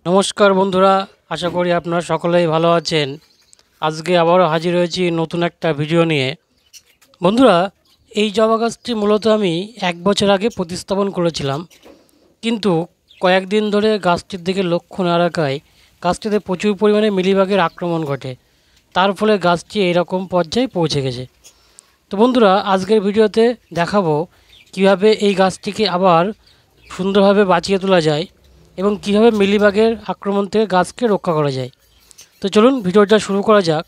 নমস্কার বন্ধুরা, আশা করি আপনারা সকলেই ভালো আছেন। আজকে আবারও হাজির হয়েছি নতুন একটা ভিডিও নিয়ে। বন্ধুরা, এই জবা গাছটি মূলত আমি 1 বছর আগে প্রতিস্থাপন করেছিলাম, কিন্তু কয়েকদিন ধরে গাছটির দিকে লক্ষ্য না রাখায় গাছটিতে প্রচুর পরিমাণে মিলিবাগের আক্রমণ ঘটে। তার ফলে গাছটি এইরকম পর্যায়ে পৌঁছে গেছে। তো বন্ধুরা, আজকের ভিডিওতে দেখাবো কিভাবে এই গাছটিকে আবার সুন্দরভাবে বাঁচিয়ে তোলা যায় এবং কীভাবে মিলিবাগের আক্রমণ থেকে গাছকে রক্ষা করা যায়। তো চলুন ভিডিওটা শুরু করা যাক।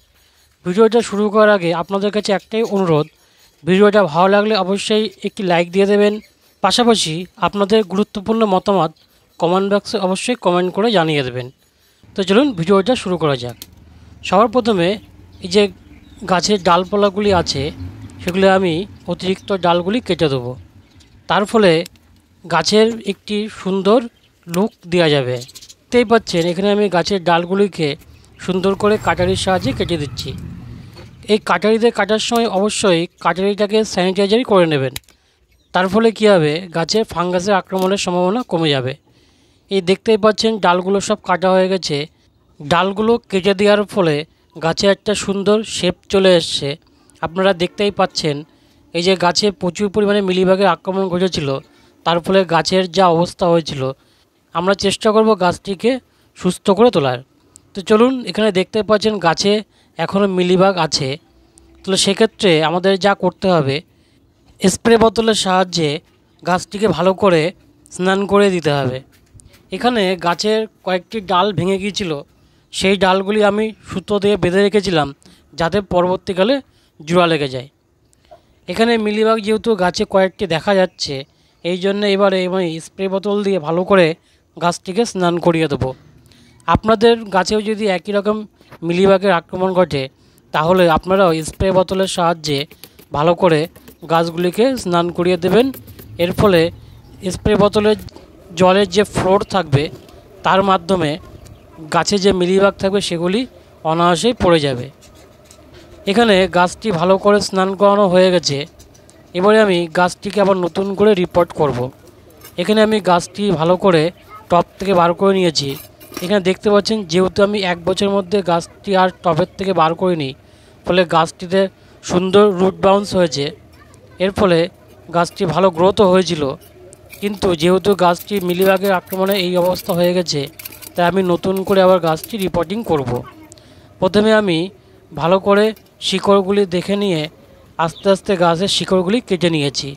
ভিডিওটা শুরু করার আগে আপনাদের কাছে একটাই অনুরোধ, ভিডিওটা ভালো লাগলে অবশ্যই একটি লাইক দিয়ে দেবেন। পাশাপাশি আপনাদের গুরুত্বপূর্ণ মতামত কমেন্ট বক্সে অবশ্যই কমেন্ট করে জানিয়ে দেবেন। তো চলুন ভিডিওটা শুরু করা যাক। সবার প্রথমে এই যে গাছের ডালপালাগুলি আছে সেগুলো আমি অতিরিক্ত ডালগুলি কেটে দেবো। তার ফলে গাছের একটি সুন্দর লুক দেওয়া যাবে। দেখতেই পাচ্ছেন এখানে আমি গাছের ডালগুলিকে সুন্দর করে কাটারির সাহায্যে কেটে দিচ্ছি। এই কাটারিতে কাটার সময় অবশ্যই কাটারিটাকে স্যানিটাইজার করে নেবেন। তার ফলে কী হবে, গাছে ফাঙ্গাসের আক্রমণের সম্ভাবনা কমে যাবে। এই দেখতেই পাচ্ছেন ডালগুলো সব কাটা হয়ে গেছে। ডালগুলো কেটে দেওয়ার ফলে গাছে একটা সুন্দর শেপ চলে এসছে। আপনারা দেখতেই পাচ্ছেন এই যে গাছে প্রচুর পরিমাণে মিলিবাগের আক্রমণ ঘটেছিল, তার ফলে গাছের যা অবস্থা হয়েছিল, আমরা চেষ্টা করব গাছটিকে সুস্থ করে তোলার। তো চলুন, এখানে দেখতে পাচ্ছেন গাছে এখনও মিলিবাগ আছে। তো সেক্ষেত্রে আমাদের যা করতে হবে, স্প্রে বোতলের সাহায্যে গাছটিকে ভালো করে স্নান করে দিতে হবে। এখানে গাছের কয়েকটি ডাল ভেঙে গিয়েছিল, সেই ডালগুলি আমি সুতো দিয়ে বেঁধে রেখেছিলাম যাতে পরবর্তীকালে জোড়া লেগে যায়। এখানে মিলিবাগ যেহেতু গাছে কয়েকটি দেখা যাচ্ছে, এই জন্য এবারে আমি স্প্রে বোতল দিয়ে ভালো করে গাছটিকে স্নান করিয়ে দেবো। আপনাদের গাছেও যদি একই রকম মিলিবাগের আক্রমণ ঘটে তাহলে আপনারাও স্প্রে বোতলের সাহায্যে ভালো করে গাছগুলিকে স্নান করিয়ে দেবেন। এর ফলে স্প্রে বোতলের জলের যে ফ্লোর থাকবে তার মাধ্যমে গাছে যে মিলিবাগ থাকবে সেগুলি অনায়াসেই পড়ে যাবে। এখানে গাছটি ভালো করে স্নান করানো হয়ে গেছে। এবারে আমি গাছটিকে আবার নতুন করে রিপোর্ট করব। এখানে আমি গাছটি ভালো করে টব থেকে বার করে নিয়েছি। এখানে দেখতে পাচ্ছেন যেহেতু আমি 1 বছরের মধ্যে গাছটি আর টবের থেকে বার করিনি, ফলে গাছটিতে সুন্দর রুট বাউন্স হয়েছে। এর ফলে গাছটি ভালো গ্রোথও হয়েছিল, কিন্তু যেহেতু গাছটি মিলিবাগের আক্রমণে এই অবস্থা হয়ে গেছে, তাই আমি নতুন করে আবার গাছটি রিপোর্টিং করব। প্রথমে আমি ভালো করে শিকড়গুলি দেখে নিয়ে আস্তে আস্তে গাছের শিকড়গুলি কেটে নিয়েছি।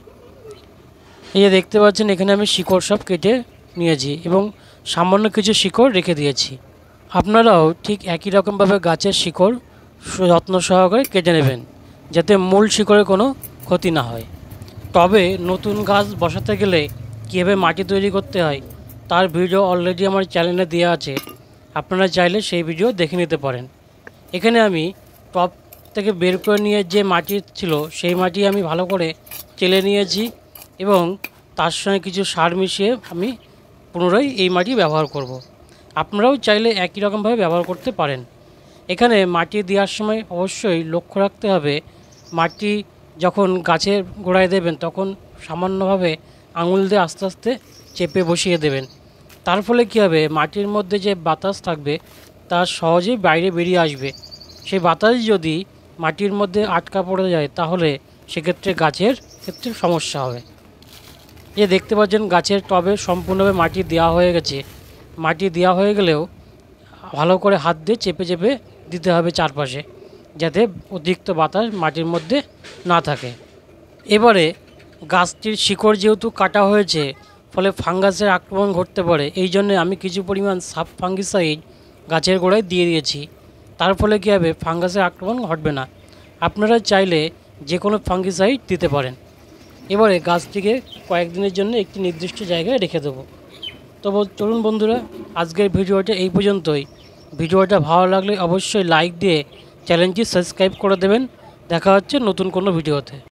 এই যে দেখতে পাচ্ছেন এখানে আমি শিকড় সব কেটে নিয়েছি এবং সামান্য কিছু শিকড় রেখে দিয়েছি। আপনারাও ঠিক একই রকমভাবে গাছের শিকড় যত্ন সহকারে কেটে নেবেন যাতে মূল শিকড়ের কোনো ক্ষতি না হয়। তবে নতুন গাছ বসাতে গেলে কীভাবে মাটি তৈরি করতে হয় তার ভিডিও অলরেডি আমার চ্যানেলে দেওয়া আছে, আপনারা চাইলে সেই ভিডিও দেখে নিতে পারেন। এখানে আমি টব থেকে বের করে নিয়ে যে মাটি ছিল সেই মাটি আমি ভালো করে চেলে নিয়েছি এবং তার সঙ্গে কিছু সার মিশিয়ে আমি পুনরায় এই মাটি ব্যবহার করব। আপনারাও চাইলে একই রকমভাবে ব্যবহার করতে পারেন। এখানে মাটি দেওয়ার সময় অবশ্যই লক্ষ্য রাখতে হবে, মাটি যখন গাছের গোড়ায় দেবেন তখন সামান্যভাবে আঙুল দিয়ে আস্তে আস্তে চেপে বসিয়ে দেবেন। তার ফলে কী হবে, মাটির মধ্যে যে বাতাস থাকবে তা সহজেই বাইরে বেরিয়ে আসবে। সেই বাতাস যদি মাটির মধ্যে আটকা পড়ে যায় তাহলে সেক্ষেত্রে গাছের ক্ষেত্রে সমস্যা হবে। যে দেখতে পাচ্ছেন গাছের টবে সম্পূর্ণভাবে মাটি দেওয়া হয়ে গেছে। মাটি দেওয়া হয়ে গেলেও ভালো করে হাত দিয়ে চেপে চেপে দিতে হবে চারপাশে, যাতে অতিরিক্ত বাতাস মাটির মধ্যে না থাকে। এবারে গাছটির শিকড় যেহেতু কাটা হয়েছে, ফলে ফাঙ্গাসের আক্রমণ ঘটতে পারে, এই জন্য আমি কিছু পরিমাণ সাব ফাঙ্গিসাইড গাছের গোড়ায় দিয়ে দিয়েছি। তার ফলে কী হবে, ফাঙ্গাসের আক্রমণ ঘটবে না। আপনারা চাইলে যে কোনো ফাঙ্গিসাইড দিতে পারেন। এবারে গাছটিকে কয়েকদিনের জন্য একটি নির্দিষ্ট জায়গায় রেখে দেবো। তো চলুন বন্ধুরা, আজকের ভিডিওটা এই পর্যন্তই। ভিডিওটা ভালো লাগলে অবশ্যই লাইক দিয়ে চ্যানেলটি সাবস্ক্রাইব করে দেবেন। দেখা হচ্ছে নতুন কোনো ভিডিওতে।